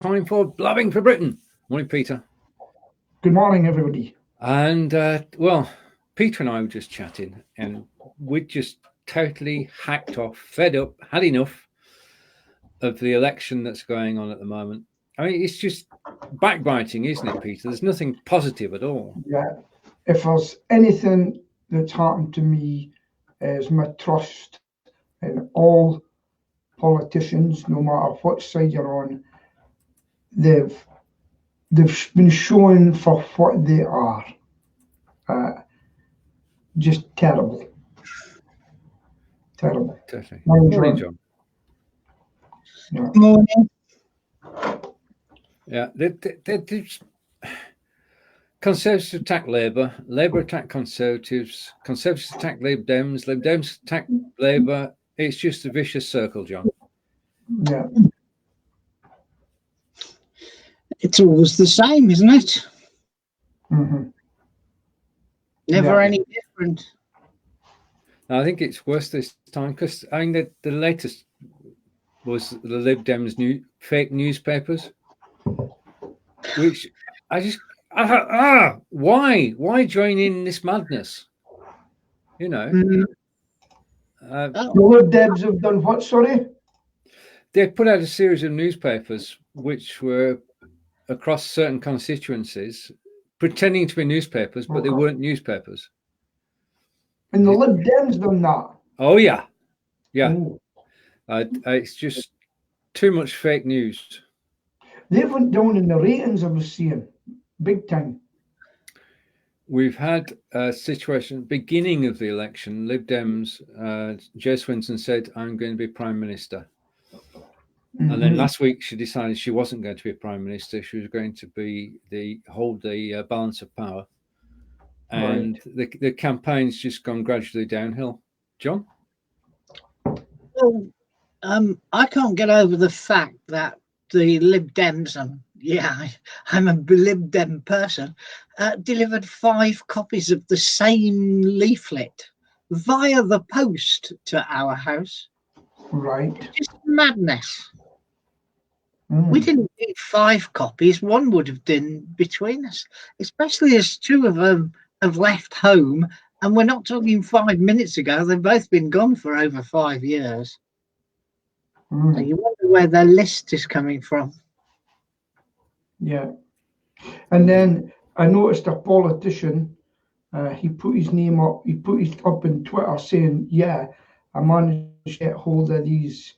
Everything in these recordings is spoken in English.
time for Blabbing for Britain. Morning, Peter. Good morning, everybody. And, Peter and I were just chatting, and we'd just totally hacked off, fed up, had enough of the election that's going on at the moment. I mean, it's just backbiting, isn't it, Peter? There's nothing positive at all. Yeah. If there's anything that's happened to me is my trust in all politicians, no matter what side you're on. They've been shown for what they are. Just terrible. Terrible. Totally. Morning, John. Yeah. Morning. Yeah, Conservatives attack Labour, Labour attack Conservatives, Conservatives attack Lib Dems, Lib Dems attack Labour. It's just a vicious circle, John. Yeah. It's always the same, isn't it? Mm-hmm. Never any different. I think it's worse this time because I mean the latest was the Lib Dems fake newspapers, which I just why join in this madness? You know, the Lib Dems have done what? Sorry, they put out a series of newspapers which were across certain constituencies, pretending to be newspapers, but they weren't newspapers. And the Lib Dems done that. Oh yeah. It's just too much fake news. They went down in the ratings, I was seeing, big time. We've had a situation beginning of the election. Lib Dems, Jo Swinson said, "I'm going to be Prime Minister." Mm-hmm. And then last week she decided she wasn't going to be Prime Minister. She was going to be hold the balance of power. And the campaign's just gone gradually downhill. John? Well, I can't get over the fact that the Lib Dems, I'm a Lib Dem person, delivered 5 copies of the same leaflet via the post to our house. Right. Just madness. We didn't need 5 copies. One would have done between us, especially as 2 of them have left home, and we're not talking 5 minutes ago. They've both been gone for over 5 years. So you wonder where their list is coming from. Yeah. And then I noticed a politician, he put his name up, he put his up in Twitter saying, I managed to get hold of these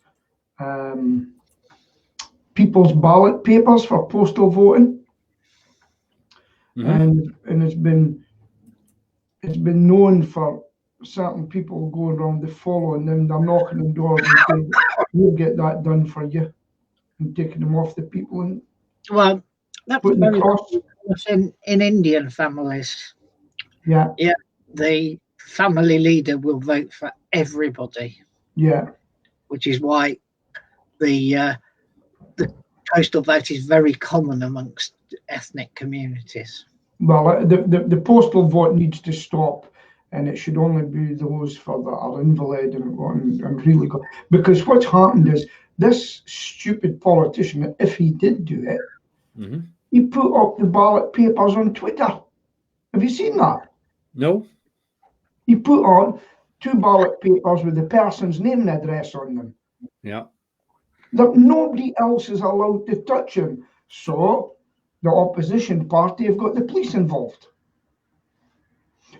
people's ballot papers for postal voting. Mm-hmm. And it's been known for certain people going around, following them, they're knocking on doors and saying, we'll get that done for you, and taking them off the people and that's very common in Indian families. Yeah, the family leader will vote for everybody. Yeah, which is why the postal vote is very common amongst ethnic communities. Well, the postal vote needs to stop, and it should only be those that are invalid and really good. Because what's happened is this stupid politician, if he did do it, he put up the ballot papers on Twitter. Have you seen that? No. He put on 2 ballot papers with the person's name and address on them. Yeah. That nobody else is allowed to touch him. So the opposition party have got the police involved.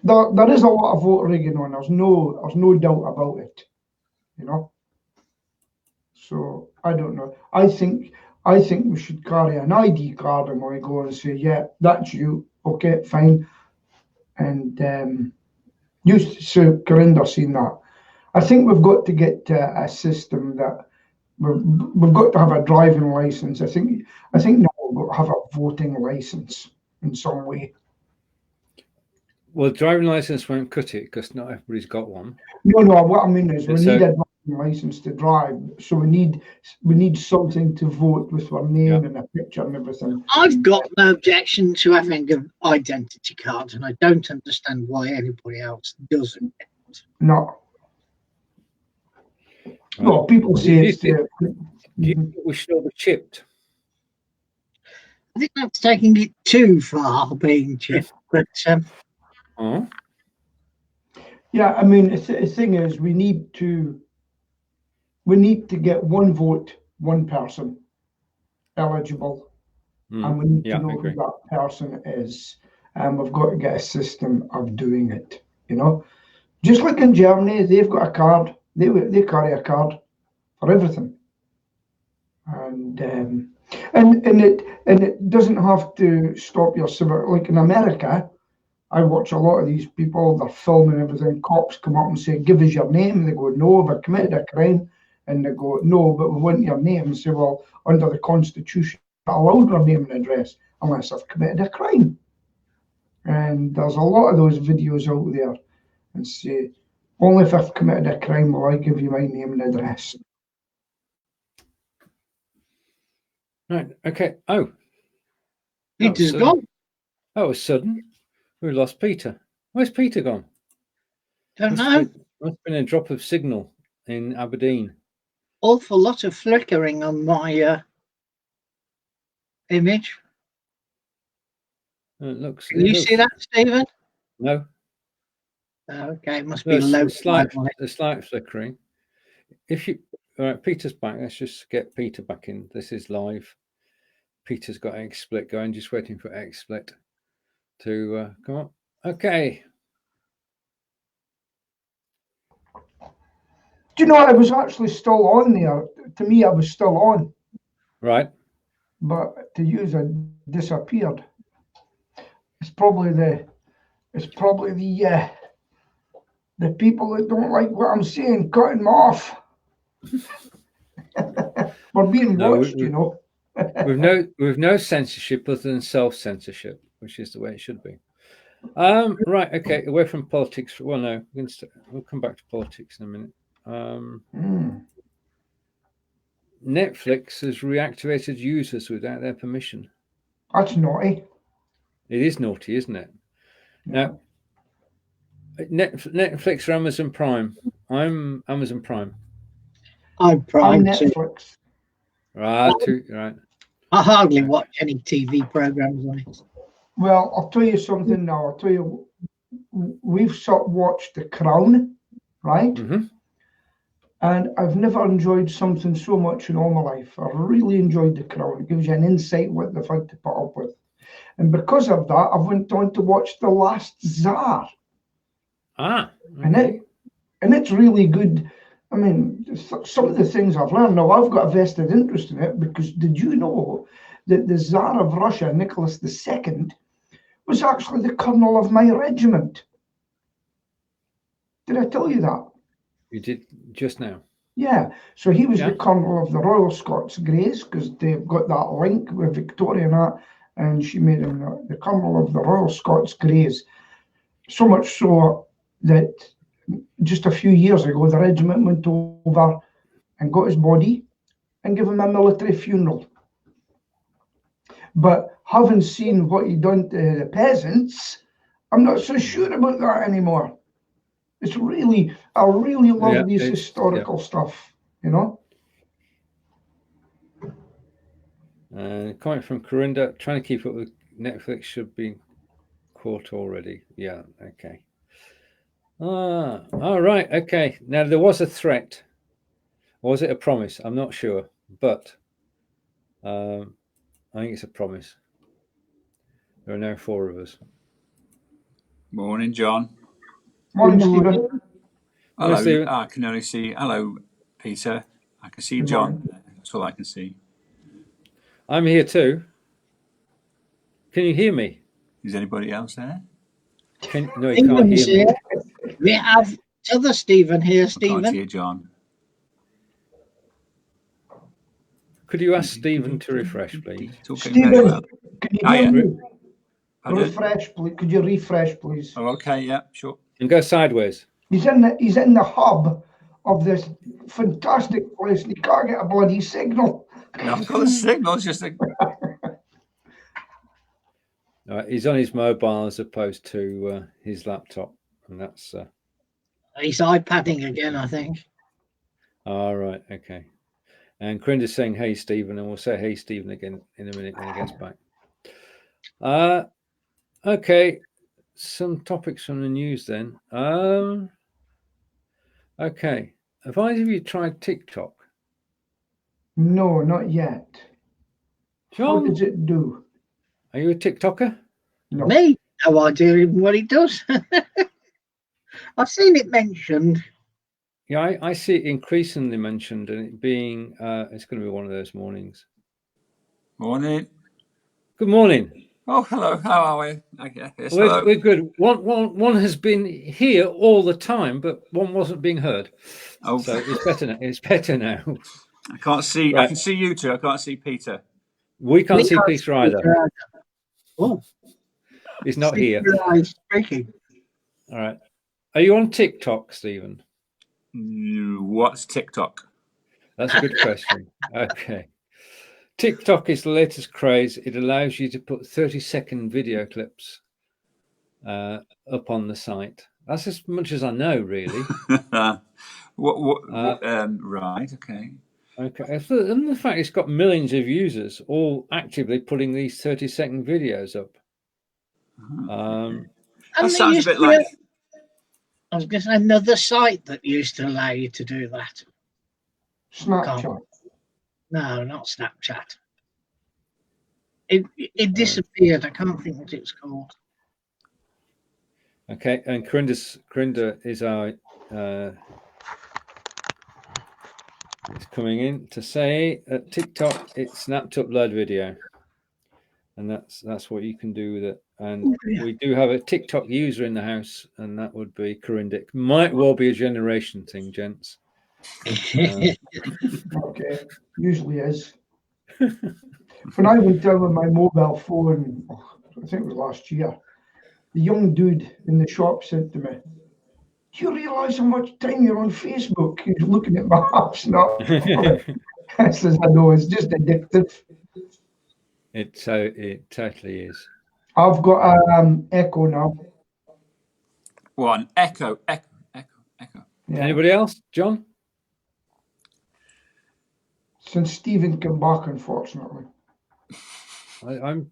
There is a lot of vote rigging on. There's no doubt about it. So I don't know. I think we should carry an ID card and we go and say, yeah, that's you. Okay, fine. And so Corinda's seen that. I think we've got to get a system that we've got to have a driving license. I think now we'll have a voting license in some way. Well, driving license won't cut it because not everybody's got one. No. What I mean is we need a driving license to drive, so we need something to vote with our name and a picture and everything. I've got no objection to having an identity card, and I don't understand why anybody else doesn't. No. Well, people say do you think we should all be chipped? I think that's taking it too far, being Chip. But Oh, Yeah, I mean, the thing is, we need to get one vote, one person eligible, and we need to yeah, I know who agree. that person is. And we've got to get a system of doing it. You know, just like in Germany, they've got a card. They carry a card for everything, and it doesn't have to stop your civil. Like in America, I watch a lot of these people. They're filming everything. Cops come up and say, "Give us your name." And they go, "No, have I committed a crime?" And they go, "No, but we want your name." And say, "Well, under the Constitution, I'm not allowed our name and address unless I've committed a crime." And there's a lot of those videos out there, and say, "Only if I've committed a crime will I give you my name and address." Right. Okay. Oh, Peter's gone. that was sudden. We lost Peter. Where's Peter gone? Don't know. Must have been a drop of signal in Aberdeen. Awful lot of flickering on my image. It looks. Can you see that, Stephen? No. Okay, it must be There's low. a slight flickering. If you all right, Peter's back. Let's just get Peter back in. This is live. Peter's got XSplit going. Just waiting for XSplit to come up. Okay. Do you know, I was actually still on there. To me, I was still on. Right. But to use it disappeared. It's probably the people that don't like what I'm saying cutting me off. We're being watched, you know. We've no censorship other than self-censorship, which is the way it should be. Right, okay, away from politics. Well, no, we'll come back to politics in a minute. Netflix has reactivated users without their permission. That's naughty. It is naughty, isn't it? Yeah. Now, Netflix or Amazon Prime? I'm Amazon Prime. I'm Prime. I'm Netflix. Right. I hardly watch any TV programs on it. Well, I'll tell you something now. I'll tell you, we've sort of watched The Crown, right? Mm-hmm. And I've never enjoyed something so much in all my life. I really enjoyed The Crown. It gives you an insight what they've had to put up with. And because of that, I went on to watch The Last Tsar. Okay. And it's really good. I mean, some of the things I've learned now, I've got a vested interest in it, because did you know that the Tsar of Russia, Nicholas II, was actually the colonel of my regiment? Did I tell you that? You did just now. Yeah. So he was the colonel of the Royal Scots Greys, because they've got that link with Victoria and that, and she made him the colonel of the Royal Scots Greys. So much so that just a few years ago, the regiment went over and got his body and gave him a military funeral. But having seen what he done to the peasants, I'm not so sure about that anymore. It's really, I really love these historical stuff, you know. Comment from Corinda, trying to keep up with Netflix should be caught already. Yeah, okay. All right, okay. Now, there was a threat. Was it a promise? I'm not sure, but I think it's a promise. There are now 4 of us. Morning, John. Morning, Stephen. Hello. Stephen. I can only see. Hello, Peter. I can see John. That's all I can see. I'm here too. Can you hear me? Is anybody else there? No, you can't hear me. We have other Stephen here, Stephen. I can't hear John. Could you ask Stephen to refresh, please? Stephen, can you hear me? Refresh, please. Could you refresh, please? Oh, okay, yeah, sure. And go sideways. He's in the hub of this fantastic place, and he can't get a bloody signal. No, I've got a signal. It's just a. He's on his mobile as opposed to his laptop, and that's. He's iPadding again, I think. All right, okay. And Corinda's saying, "Hey, Stephen," and we'll say, "Hey, Stephen," again in a minute when he gets back. Okay, some topics from the news then. Okay, have either of you tried TikTok? No, not yet. How John, does it do? are you a TikToker? No. Me? No idea even what it does. I've seen it mentioned. Yeah, I see it increasingly mentioned, and it being it's going to be one of those mornings. Morning. Good morning. Oh, hello. How are we? Okay. Yes, We're, hello. we're good. One has been here all the time, but one wasn't being heard. Oh, So it's better now. It's better now. I can't see. Right. I can see you two. I can't see Peter. We can't We see can't Peter see either. Peter either. Oh, He's not here. Speaking. All right. Are you on TikTok, Stephen? What's TikTok? That's a good question. Okay. TikTok is the latest craze. It allows you to put 30-second video clips up on the site. That's as much as I know, really. Right. Okay. Okay. And the fact it's got millions of users all actively putting these 30-second videos up. That sounds a bit like. I was going to say another site that used to allow you to do that. Snapchat. No, not Snapchat. It disappeared. I can't think what it's called. Okay, and Corinda is our is coming in to say at TikTok it snapped upload video, and that's what you can do with it. And we do have a TikTok user in the house, and that would be Corinda. It might well be a generation thing, gents. Okay, usually is. When I went down with my mobile phone, I think it was last year, the young dude in the shop said to me, "Do you realise how much time you're on Facebook?" He's looking at my apps now. I says, "I know, it's just addictive." It totally is. I've got Echo now. One Echo. Yeah. Anybody else, John? Since Stephen came back, unfortunately. I'm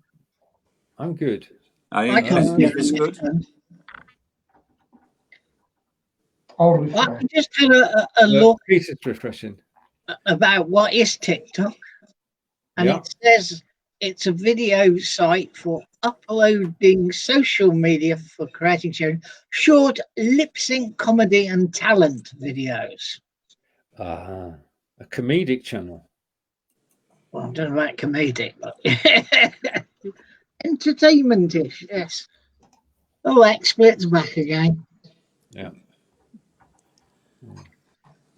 good. I can't do It's good. I'll I refresh. just had a look Peter's refreshing about what is TikTok, and it says it's a video site for uploading social media for creating short lip sync comedy and talent videos. A comedic channel. Well, I don't know about comedic, but entertainment-ish, yes. Oh, XSplit's back again. Yeah.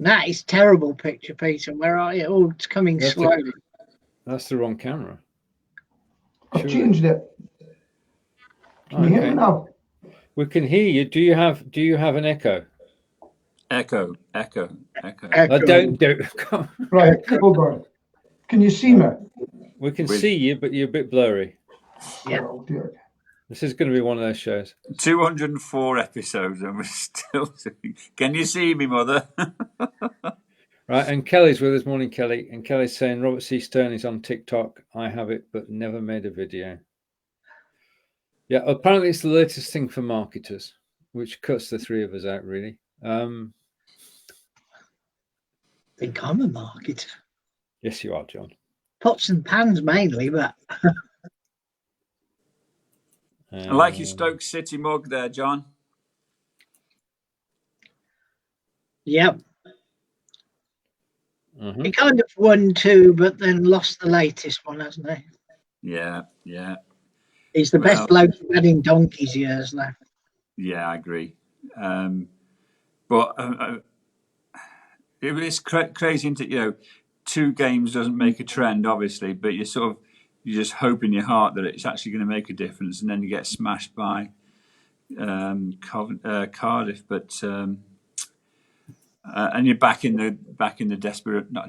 That is terrible picture, Peter. Where are you? Oh, it's coming slowly. That's the wrong camera. I've changed it. Can you hear me now? We can hear you. Do you have an echo? Echo. Don't do it. Right, hold on. Can you see me? We can see you, but you're a bit blurry. Yeah. I'll do it. This is going to be one of those shows. 204 episodes, and we're still doing. Can you see me, mother? Right, and Kelly's with us. Morning, Kelly. And Kelly's saying Robert C. Stern is on TikTok. I have it, but never made a video. Yeah, apparently it's the latest thing for marketers, which cuts the three of us out, really. I think I'm a marketer. Yes, you are, John. Pots and pans mainly, but I like your Stoke City mug there, John. Yep. He kind of won two, but then lost the latest one, hasn't he? Yeah. He's the best bloke we've had in donkey's years now. Yeah, I agree. But it's crazy, isn't it? Two games doesn't make a trend, obviously, but you just hope in your heart that it's actually going to make a difference, and then you get smashed by Cardiff. But and you're back in the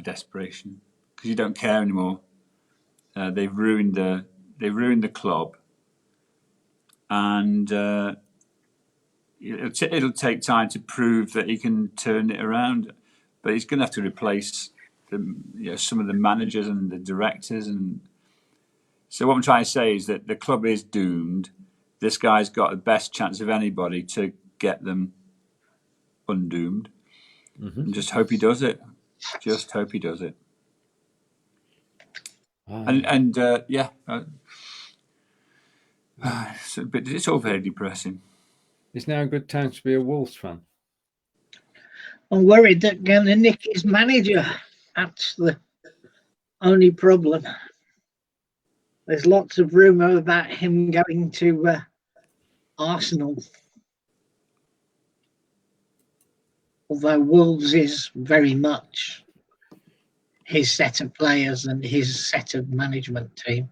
desperation because you don't care anymore. They've ruined the club, and it'll take time to prove that he can turn it around. But he's going to have to replace some of the managers and the directors, and So what I'm trying to say is that the club is doomed. This guy's got the best chance of anybody to get them undoomed. And just hope he does it. Just hope he does it. And yeah, it's all very depressing. It's now a good time to be a Wolves fan. I'm worried that going to nick his manager. That's the only problem. There's lots of rumour about him going to Arsenal. Although Wolves is very much his set of players and his set of management team.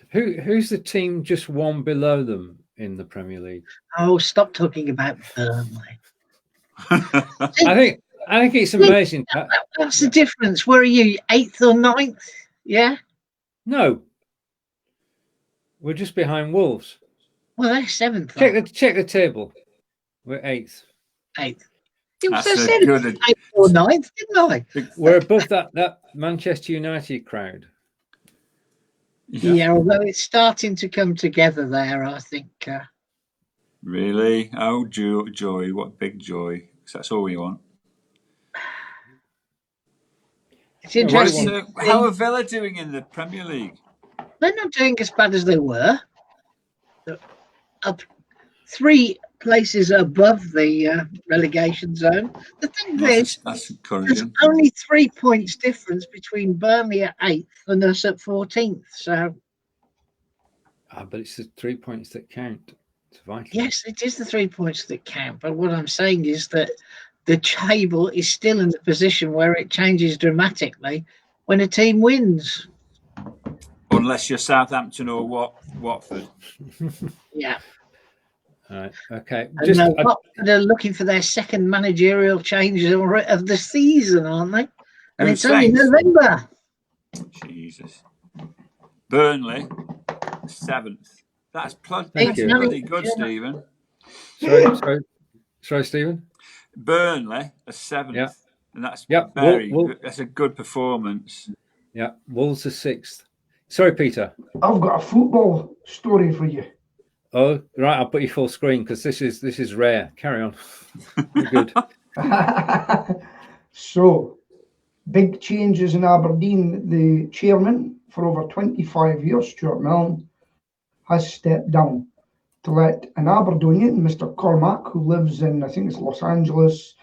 Who's the team just one below them in the Premier League? Oh, stop talking about Burnley. I think it's amazing. That's the difference. Where are you, 8th or 9th? Yeah? No. We're just behind Wolves. Well, they're 7th. Check the table. We're 8th. 8th. That's I said good. 8th or 9th, didn't I? We're above that Manchester United crowd. Yeah, although it's starting to come together there, I think. Really? Oh, joy. What big joy. Because that's all we want. It's interesting. How are Villa doing in the Premier League? They're not doing as bad as they were. They're up 3 places above the relegation zone. The thing is, that's encouraging. There's only 3 points difference between Burnley at 8th and us at 14th. So, but it's the 3 points that count. It's vital. Yes, it is the 3 points that count. But what I'm saying is that the table is still in the position where it changes dramatically when a team wins. Unless you're Southampton or Watford. Yeah. All right. Okay. Watford are looking for their second managerial change of the season, aren't they? And it's only November. Jesus. Burnley, 7th. That's bloody good, Stephen. Sorry, Stephen. Burnley, a 7th. Yeah. And that's good. That's a good performance. Yeah. Wolves are 6th. Sorry, Peter. I've got a football story for you. Oh, right. I'll put you full screen because this is rare. Carry on. You're good. So, big changes in Aberdeen. The chairman for over 25 years, Stuart Milne, has stepped down to let an Aberdonian, Mr. Cormac, who lives in, I think it's Los Angeles,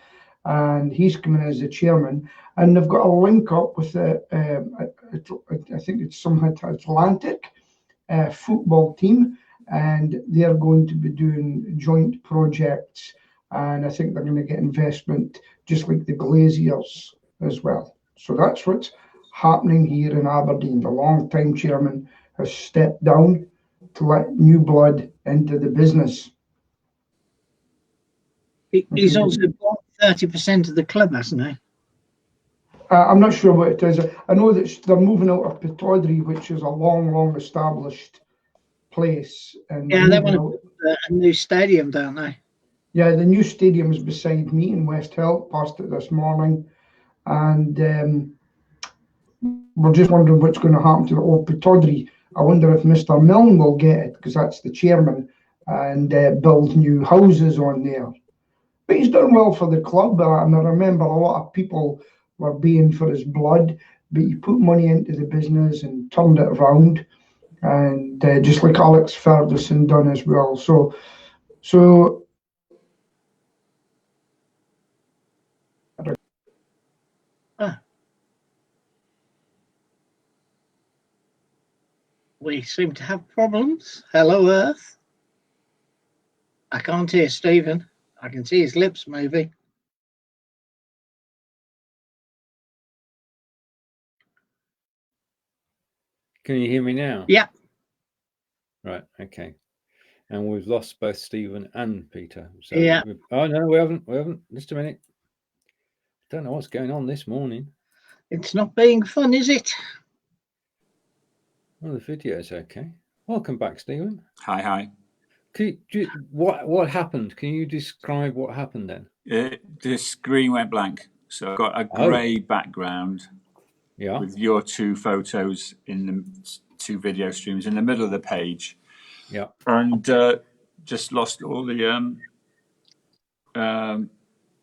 and he's coming as the chairman. And they've got a link up with I think it's some Atlantic football team, and they're going to be doing joint projects. And I think they're going to get investment, just like the Glaziers as well. So that's what's happening here in Aberdeen. The long-time chairman has stepped down to let new blood into the business. He's also bought 30% of the club, hasn't he? I'm not sure what it is. I know that they're moving out of Pitaudry, which is a long established place. And yeah, they want to build a new stadium, don't they? Yeah, the new stadium is beside me in West Hill. Passed it this morning. And we're just wondering what's going to happen to the old Pitaudry. I wonder if Mr. Milne will get it, because that's the chairman, and build new houses on there. But he's done well for the club, and I remember a lot of people were baying for his blood, but he put money into the business and turned it around, and just like Alex Ferguson done as well. So we seem to have problems. Hello, Earth. I can't hear Stephen. I can see his lips moving. Can you hear me now? Yeah. Right. Okay. And we've lost both Stephen and Peter. So yeah. Oh no, we haven't. Just a minute. Don't know what's going on this morning. It's not being fun, is it? Well, the video's okay. Welcome back, Stephen. Hi. What happened? Can you describe what happened then? The screen went blank. So I've got a grey background. Yeah. With your 2 photos in the 2 video streams in the middle of the page. Yeah. And just lost all the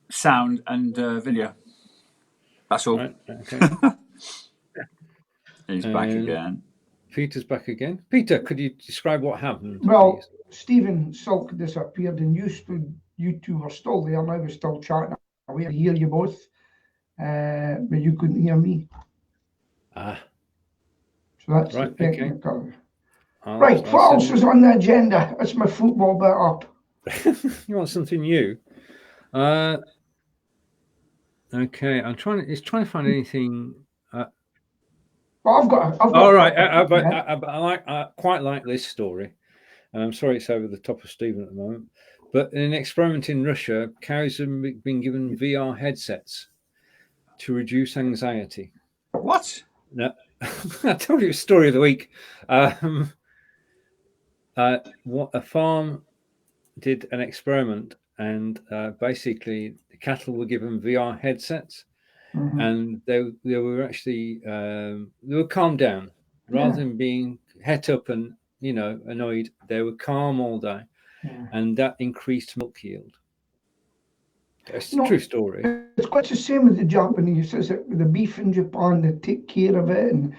sound and video. That's all. Right, okay. He's back again. Peter's back again. Peter, could you describe what happened? Well, please? Stephen Silk disappeared, and you two were still there, and I was still chatting away. I hear you both, but you couldn't hear me. Ah. So that's right. the Okay. Right, what else is on the agenda? It's my football bit up. You want something new? Okay, I'm trying to find anything. Well, I've got. All right, I quite like this story, and I'm sorry it's over the top of Stephen at the moment. But in an experiment in Russia, cows have been given VR headsets to reduce anxiety. What? No, I told you a story of the week. What a farm did an experiment, and basically the cattle were given VR headsets, and they were actually they were calmed down rather than being het up and annoyed. They were calm all day, and that increased milk yield. It's a true story. It's quite the same with the Japanese. Is it with the beef in Japan? They take care of it, and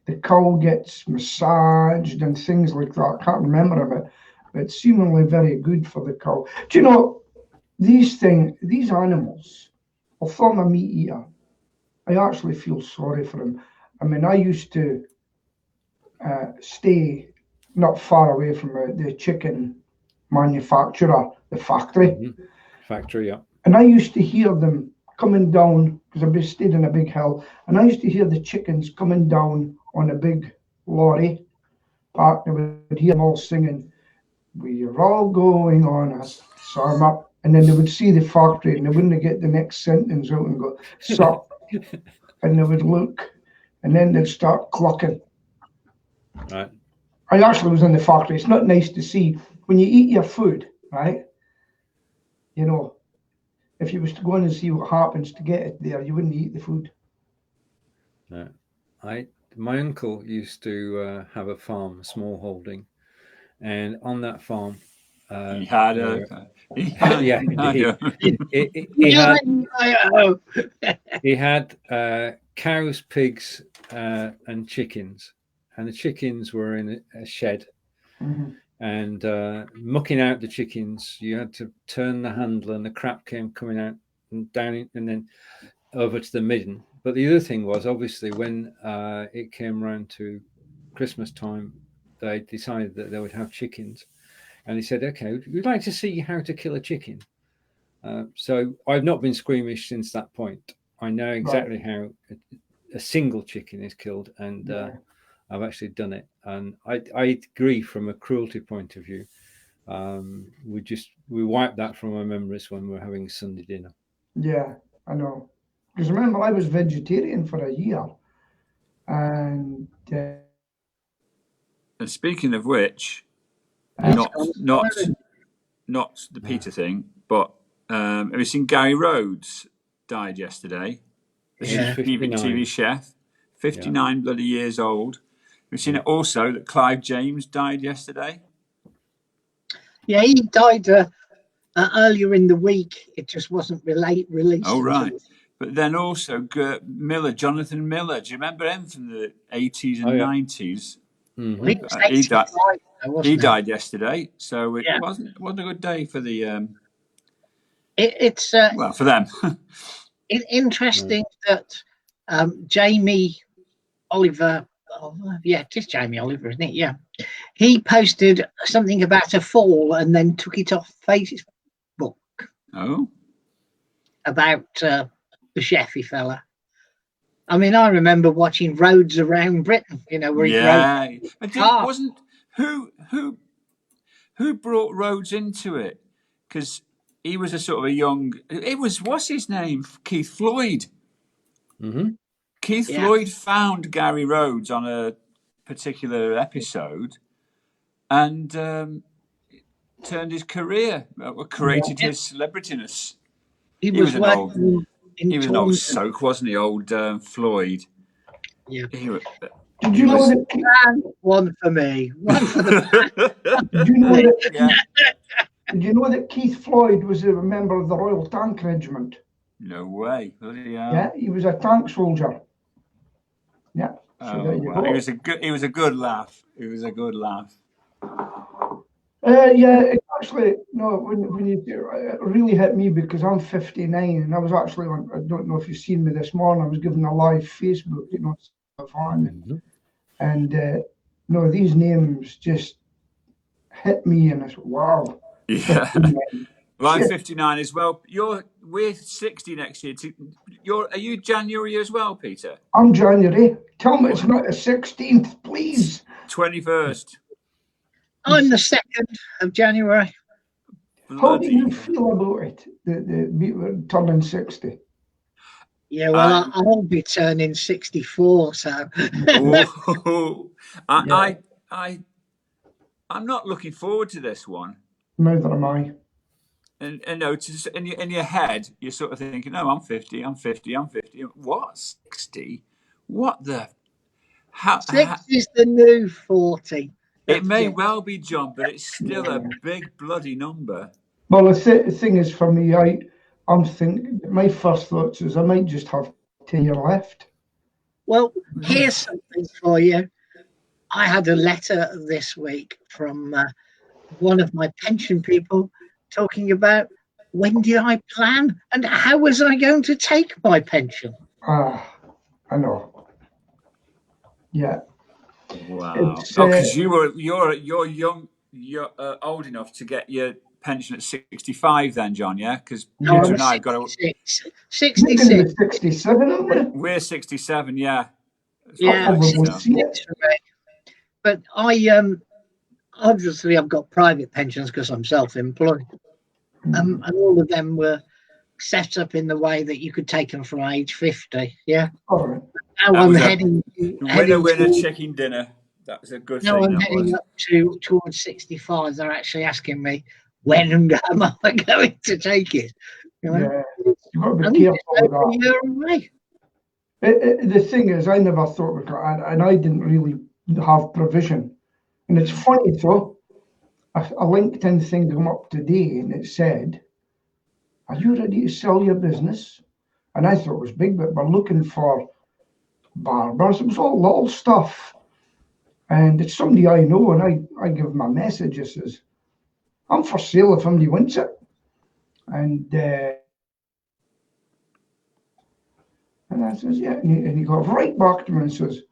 the cow gets massaged and things like that. I can't remember it, but it's seemingly very good for the cow. Do you know these animals? Although I'm a meat eater, I actually feel sorry for them. I mean, I used to stay not far away from the chicken manufacturer, the factory. Factory, yeah. And I used to hear them coming down, because I stayed in a big hill, and I used to hear the chickens coming down on a big lorry park. I would hear them all singing, "We are all going on a summer," and then they would see the factory and they wouldn't get the next sentence out and go, "Sup," and they would look, and then they'd start clucking. Right. I actually was in the factory. It's not nice to see when you eat your food, right? You know, if you was to go in and see what happens to get it there, you wouldn't eat the food. No. My uncle used to have a farm, a small holding, and on that farm, he had cows, pigs, and chickens, and the chickens were in a shed. And mucking out the chickens, you had to turn the handle, and the crap came coming out and down, and then over to the midden. But the other thing was, obviously, when it came around to Christmas time, they decided that they would have chickens, and he said, "Okay, we'd like to see how to kill a chicken." So I've not been squeamish since that point. I know exactly how a single chicken is killed, and I've actually done it, and I agree from a cruelty point of view. We wiped that from our memories when we were having Sunday dinner. Yeah, I know. Because remember, I was vegetarian for a year, and speaking of which, not the Peter thing, but have you seen Gary Rhodes died yesterday? The TV chef, 59 bloody years old. We've seen it also that Clive James died yesterday. Yeah, he died earlier in the week. It just wasn't released. Oh, right. But then also Jonathan Miller. Do you remember him from the 80s and 90s? Mm-hmm. He died yesterday, so it wasn't a good day for the. It's for them. Interesting that Jamie Oliver. Oh, yeah, it is Jamie Oliver, isn't it? Yeah. He posted something about a fall and then took it off Facebook. Oh. About the chefy fella. I mean, I remember watching Roads Around Britain, where he wasn't who brought Rhodes into it? Because he was a sort of a young. It was what's his name? Keith Floyd. Mm-hmm. Keith Floyd found Gary Rhodes on a particular episode, and turned his career, created his celebrityness. He was an old soak, wasn't he? Old Floyd. Yeah. Did you know that? One for me. One for the. Did you know that? Yeah. Did you know that Keith Floyd was a member of the Royal Tank Regiment? No way. Yeah, he was a tank soldier. Yeah. So there you go. It was a good laugh. It was a good laugh. Yeah, it actually, no, when you, it really hit me because I'm 59 and I was actually on, I don't know if you've seen me this morning, I was giving a live Facebook, you know, and no, these names just hit me and I said, wow. Yeah. Well, I'm 59 as well. We're 60 next year. Are you January as well, Peter? I'm January. Tell me it's not the 16th, please. 21st. I'm the 2nd of January. How do you feel about it? The turning 60. Yeah, well, I'll be turning 64, so. I'm not looking forward to this one. Neither am I. And no, in your head, you're sort of thinking, no, I'm 50. What? 60? What the? 60 is the new 40. It may well be, John, but it's still a big bloody number. Well, the thing is, for me, I'm thinking, my first thoughts is I might just have 10 years left. Well, here's something for you. I had a letter this week from one of my pension people talking about when did I plan and how was I going to take my pension? I know. Yeah. Wow. Because you're young, you're old enough to get your pension at 65 then, John, yeah? Because Peter and I got 66. 67, aren't we? We're 67, yeah. Yeah, so. But obviously I've got private pensions because I'm self-employed. And all of them were set up in the way that you could take them from age 50, yeah? All right. Now I'm heading winner chicken dinner. That was a good thing. Now I'm heading up towards 65. They're actually asking me when and am I going to take it? You know? Yeah, you've got to be careful with that. The thing is, I never thought we got, and I didn't really have provision. And it's funny though, a LinkedIn thing came up today and it said, are you ready to sell your business? And I thought it was big, but we're looking for barbers. It was all little stuff. And it's somebody I know, and I give them a message. It says, I'm for sale if somebody wants it. And I says, yeah. And he got right back to me and says,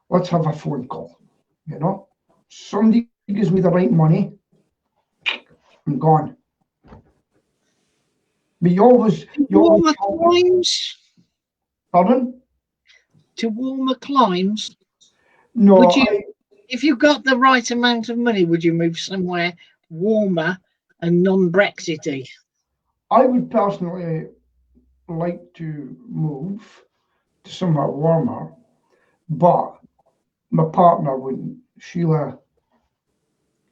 let's have a phone call. You know, somebody gives me the right money, I'm gone. But you always climes. Pardon? To warmer climes. No, would you, if you got the right amount of money, would you move somewhere warmer and non-Brexity? I would personally like to move to somewhere warmer, but my partner wouldn't. Sheila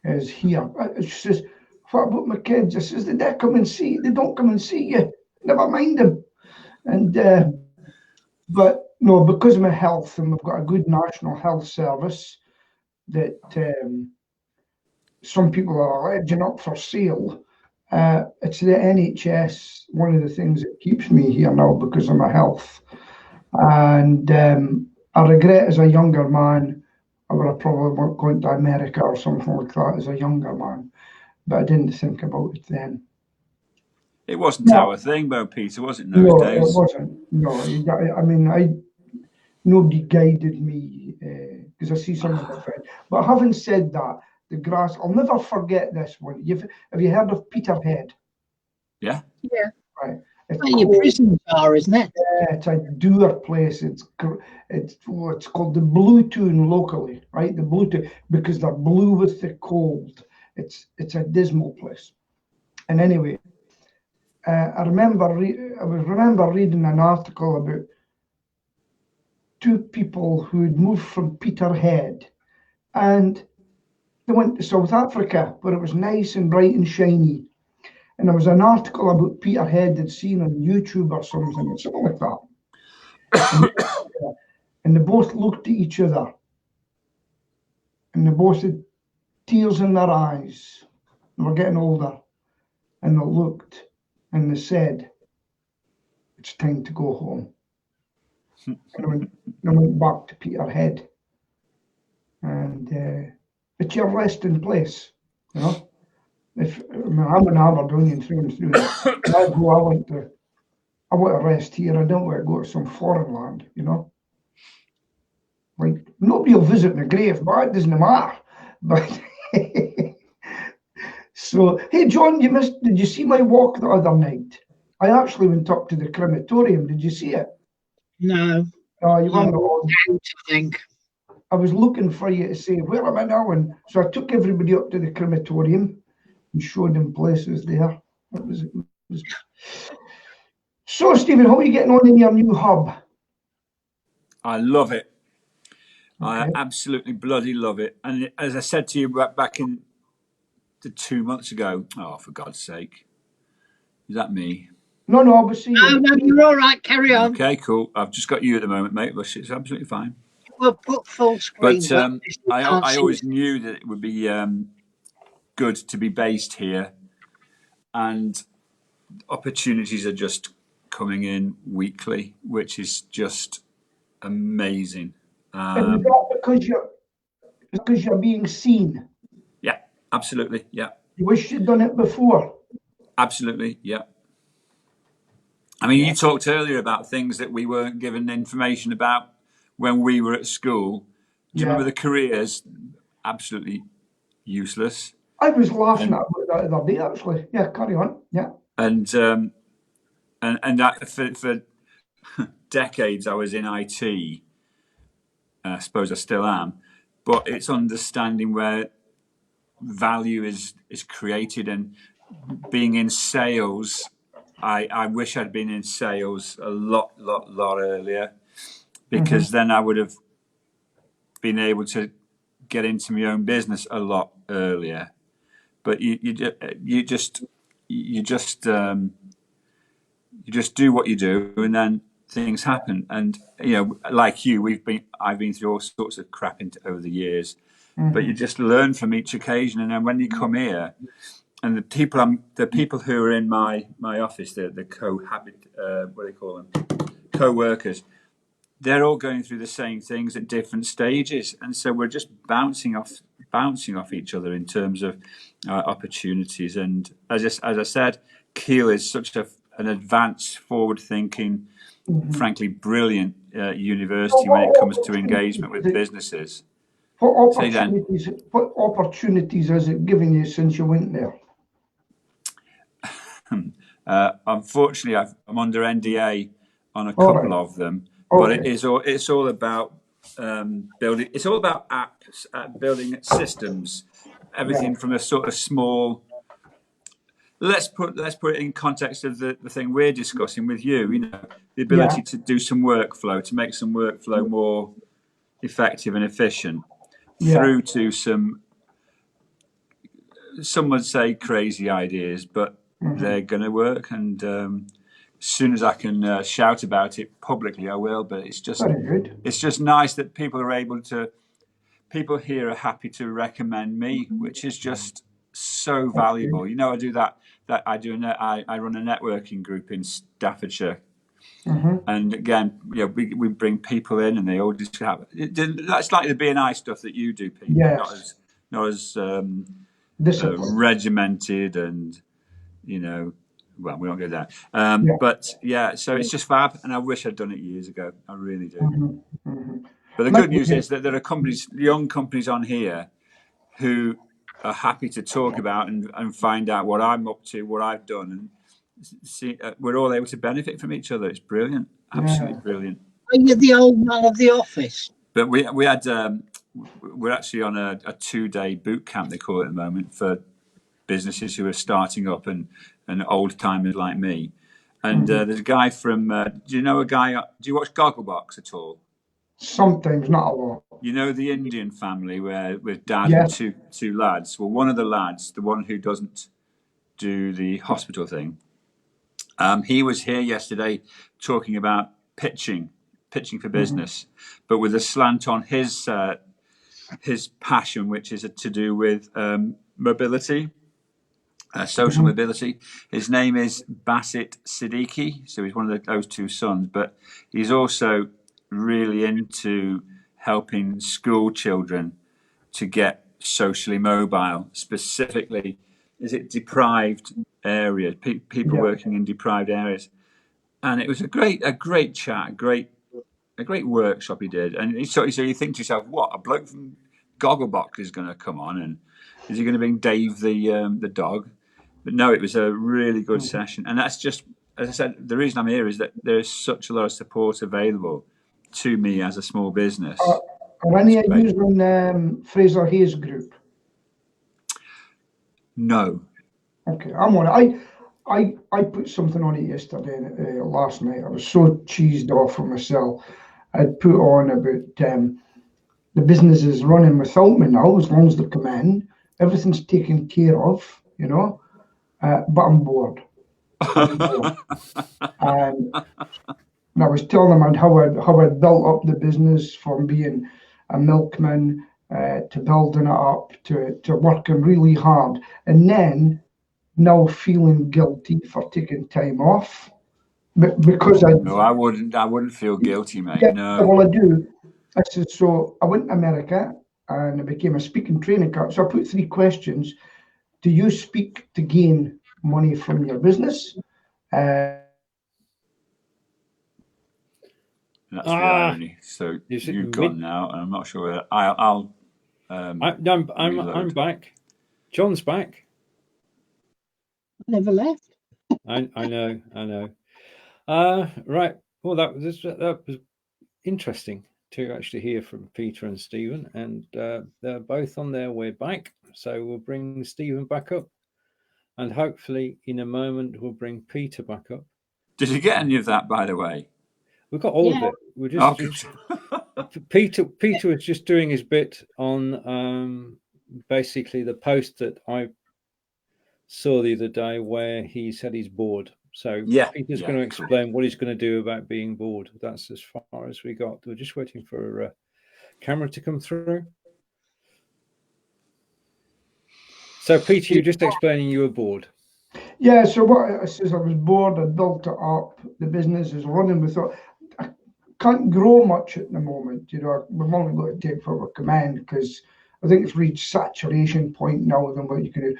is here. She says, what about my kids? I says, they don't come and see you. Never mind them. And but no, because of my health, and we've got a good national health service that some people are alleging up for sale. It's the NHS, one of the things that keeps me here now because of my health. And I regret as a younger man, I would have probably gone to America or something like that as a younger man, but I didn't think about it then. It wasn't our thing, though, Peter, was it, in those days? No, it wasn't. No, I mean, nobody guided me because I see some of my friends. But having said that, the grass, I'll never forget this one. Have you heard of Peterhead? Yeah. Right. It's your prison car, isn't it? Yeah, it's a doer place. It's called the Blue Tune locally, right? The Blue Tune, because they're blue with the cold. It's a dismal place. And anyway, I remember reading an article about two people who had moved from Peterhead, and they went to South Africa where it was nice and bright and shiny. And there was an article about Peterhead they'd seen on YouTube or something like that. And they both looked at each other and they both had tears in their eyes. They were getting older, and they looked, and they said, "It's time to go home." And I went back to Peterhead, and it's your resting place, you know. If I'm an Aberdonian through and through, I want to rest here. I don't want to go to some foreign land, you know. Like, nobody will visit my grave, but it doesn't matter. But so, hey, John, did you see my walk the other night? I actually went up to the crematorium. Did you see it? No. You weren't alone. I think. I was looking for you to say, where am I now? And so I took everybody up to the crematorium and showed them places there. It was... So, Stephen, how are you getting on in your new hub? I love it. Okay. I absolutely bloody love it. And as I said to you back in 2 months ago, oh, for God's sake, is that me? No, obviously. No, you're all right. Carry on. Okay, cool. I've just got you at the moment, mate, but it's absolutely fine. We'll put full screen. But I always knew that it would be good to be based here, and opportunities are just coming in weekly, which is just amazing. And is that because you're being seen? Yeah, absolutely. Yeah. You wish you'd done it before? Absolutely. Yeah. I mean, you talked earlier about things that we weren't given information about when we were at school. Do you remember the careers? Absolutely useless. I was laughing at that the other day, actually. Yeah, carry on. Yeah. And that for decades I was in IT. I suppose I still am, but it's understanding where value is created, and being in sales. I wish I'd been in sales a lot earlier, because then I would have been able to get into my own business a lot earlier. But you just do what you do, and then things happen. And you know, like you, I've been through all sorts of crap over the years, but you just learn from each occasion. And then when you come here, and the people who are in my office, the what do they call them, co-workers, they're all going through the same things at different stages, and so we're just bouncing off each other in terms of opportunities. And as I said, Kiel is such an advanced, forward-thinking, frankly brilliant university when it comes to engagement with businesses. What opportunities has it given you since you went there? Unfortunately, I'm under NDA on a couple of them, but it's all about building. It's all about apps, building systems, everything from a sort of small. Let's put it in context of the thing we're discussing with you. You know, the ability to do some workflow, to make some workflow more effective and efficient, through to some would say crazy ideas, but they're going to work. And as soon as I can shout about it publicly, I will. But it's just nice that people here are happy to recommend me, which is just so valuable. You know, I do that. I run a networking group in Staffordshire, and again, you know, we bring people in, and they all just have. That's like the B&I stuff that you do, Pete. Yes. Not as regimented, and you know, well, we won't go there. But yeah, so it's just fab, and I wish I'd done it years ago. I really do. But the good news is that there are young companies on here, who are happy to talk about and find out what I'm up to, what I've done, and see, we're all able to benefit from each other. It's brilliant, absolutely brilliant. Are you the old man of the office? But we had we're actually on a 2-day boot camp, they call it at the moment, for businesses who are starting up and old timers like me. And there's a guy from. Do you know a guy? Do you watch Gogglebox at all? Sometimes, not a lot. You know the Indian family with dad and two lads. Well, one of the lads, the one who doesn't do the hospital thing, he was here yesterday talking about pitching for business, but with a slant on his his passion, which is to do with mobility, social mobility. His name is Basit Siddiqui, so he's one of those two sons, but he's also really into helping school children to get socially mobile, specifically, is it deprived areas, people working in deprived areas. And it was a great chat, a great workshop he did. And so you think to yourself, what, a bloke from Gogglebox is going to come on, and is he going to bring Dave the dog? But no, it was a really good session. And that's just, as I said, the reason I'm here is that there is such a lot of support available to me as a small business. Are any of you in Fraser Hayes group? No. Okay, I'm on it. I put something on it yesterday, last night. I was so cheesed off for myself. I'd put on about the business is running without me now, as long as they come in. Everything's taken care of, you know, but I'm bored. And I was telling them how I built up the business from being a milkman to building it up to working really hard, and then now feeling guilty for taking time off, because I wouldn't feel guilty, mate. Yeah, no. Well, I do. I said, so I went to America and I became a speaking training coach. So I put 3 questions. Do you speak to gain money from your business? That's the irony. So you've gone now, and I'm not sure whether I'll. I'm back. John's back. I never left. I know. Right. Well, that was interesting to actually hear from Peter and Stephen, and they're both on their way back. So we'll bring Stephen back up, and hopefully in a moment we'll bring Peter back up. Did you get any of that, by the way? We got all of it. We're just Peter was just doing his bit on basically the post that I saw the other day where he said he's bored. So Peter's going to explain what he's going to do about being bored. That's as far as we got. We're just waiting for a camera to come through. So Peter, you're just explaining you were bored. Yeah, so what I says, I was bored, I built it up, the business is running without, I can't grow much at the moment, you know, we've only got to take for a command because I think it's reached saturation point now than what you can do.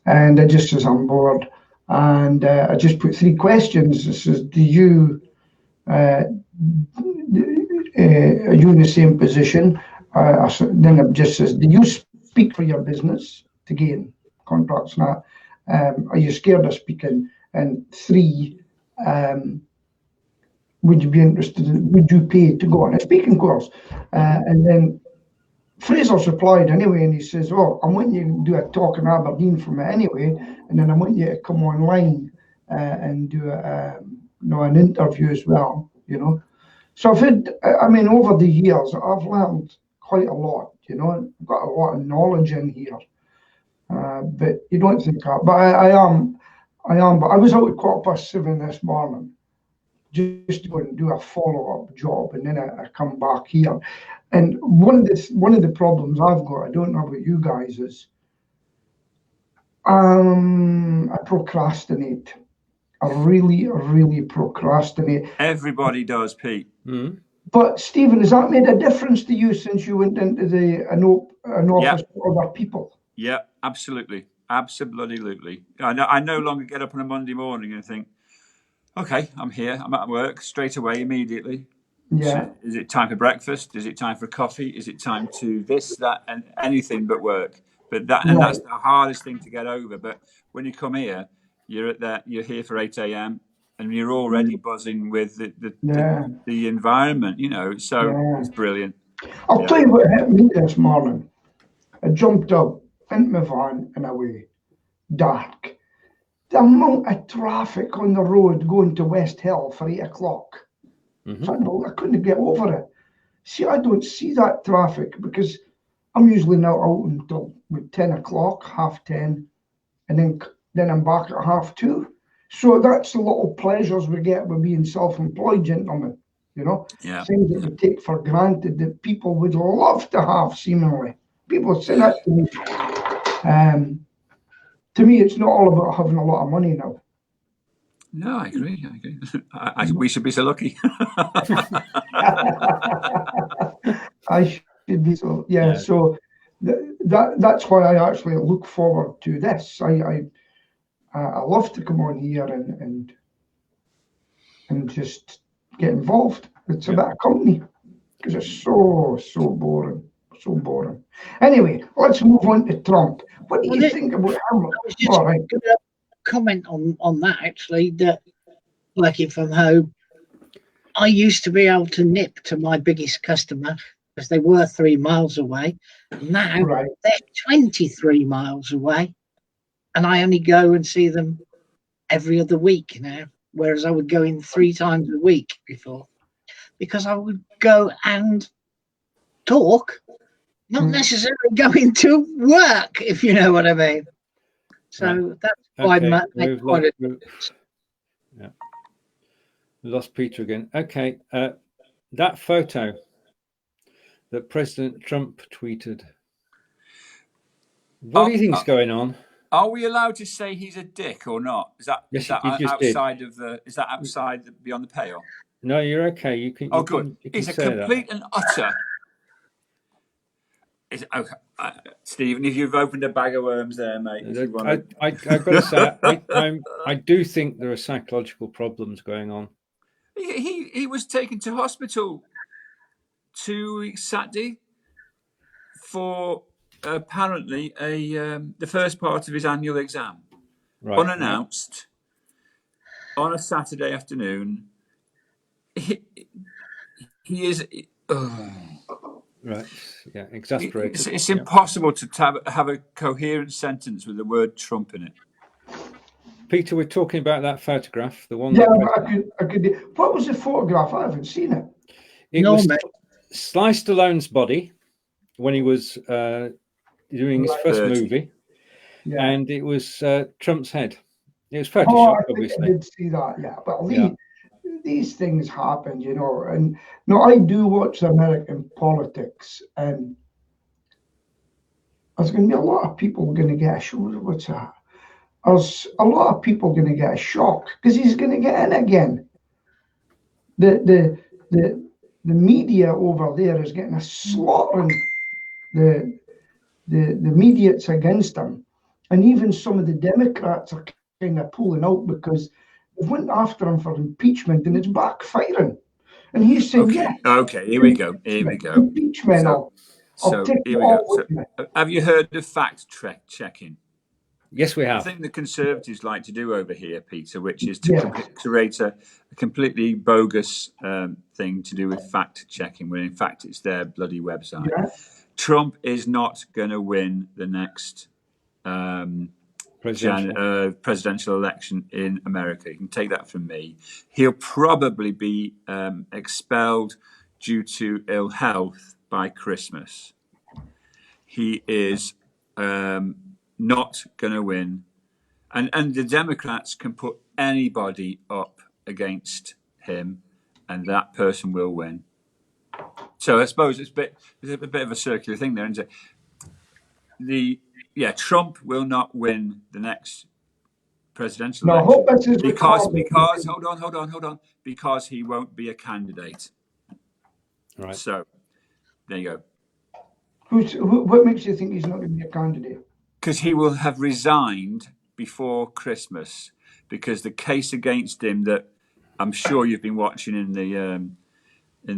And I just says, I'm bored. And I just put 3 questions. It says, are you in the same position? Then it just says, do you speak for your business to gain contracts? Now, are you scared of speaking? And 3, would you be interested in, would you pay to go on a speaking course? And then Fraser's replied anyway, and he says, oh, I want you to do a talk in Aberdeen for me anyway, and then I want you to come online and do an interview as well, you know. So I've had, I mean, over the years, I've learned quite a lot, you know. I've got a lot of knowledge in here, but you don't think that. But I am, but I was out at 7:15 this morning, just to go and do a follow-up job, and then I come back here. And one of the problems I've got, I don't know about you guys, is I procrastinate. I really procrastinate. Everybody does, Pete. Mm-hmm. But Stephen, has that made a difference to you since you went into an office with other people? Yeah, absolutely. I no longer get up on a Monday morning and think, okay, I'm here, I'm at work straight away, immediately. Yeah. So is it time for breakfast? Is it time for coffee? Is it time to this, that, and anything but work? But that's the hardest thing to get over. But when you come here, you're here for 8 a.m. and you're already buzzing with the environment, you know. So it's brilliant. I'll tell you what hit me this morning. I jumped up into my van and away, dark. The amount of traffic on the road going to West Hill for 8 o'clock. Mm-hmm. So I couldn't get over it. See, I don't see that traffic because I'm usually not out until 10 o'clock, 10:30, and then I'm back at 2:30. So that's the little pleasures we get with being self-employed, gentlemen. you know, Yeah. things that we take for granted that people would love to have, seemingly. People say that to me. To me, it's not all about having a lot of money now. No, I agree. We should be so lucky. I should be so, yeah. So that's why I actually look forward to this. I love to come on here and just get involved. It's a bit of company because it's so boring. So boring. Anyway, let's move on to Trump. What do you think about him? I was just All right. going to comment on that, actually, that working from home, I used to be able to nip to my biggest customer because they were 3 miles away. Now Right. they're 23 miles away, and I only go and see them every other week now, whereas I would go in 3 times a week before, because I would go and talk, not necessarily going to work, if you know what I mean. So that's why we've lost Peter again. Okay, that photo that President Trump tweeted. What do you think's going on? Are we allowed to say he's a dick or not? Is that outside of the? Is that outside beyond the pale? No, you're okay. You can. Oh, good. He's a complete and utter. Okay, Stephen, if you've opened a bag of worms there, mate. I've got to say, I do think there are psychological problems going on. He was taken to hospital 2 weeks Saturday for apparently the first part of his annual exam, unannounced, on a Saturday afternoon. He is. Right. Yeah. Exasperated. It's impossible to have a coherent sentence with the word Trump in it. Peter, we're talking about that photograph, the one. Yeah, I could. What was the photograph? I haven't seen it. It was Sly Stallone's body when he was doing his first movie, and it was Trump's head. It was Photoshop, obviously. I did see that. Yeah, but these things happen, you know. And I do watch American politics, and there's going to be a lot of people going to get a shock. What's that? There's a lot of people going to get a shock because he's going to get in again. The media over there is getting a slaughtering. The media that's against him, and even some of the Democrats are kind of pulling out because they went after him for impeachment and it's backfiring. And he's saying, okay, here we go. Impeachment. So here we go. So, have you heard of fact checking? Yes, we have. The thing the Conservatives like to do over here, Peter, which is to create a completely bogus thing to do with fact checking, when in fact it's their bloody website. Yeah. Trump is not going to win the next presidential election in America. You can take that from me. He'll probably be expelled due to ill health by Christmas. He is not going to win. And the Democrats can put anybody up against him, and that person will win. So I suppose it's a bit of a circular thing there, isn't it? Trump will not win the next presidential election because hold on, because he won't be a candidate. Right. So there you go. What makes you think he's not going to be a candidate? Because he will have resigned before Christmas, because the case against him that I'm sure you've been watching in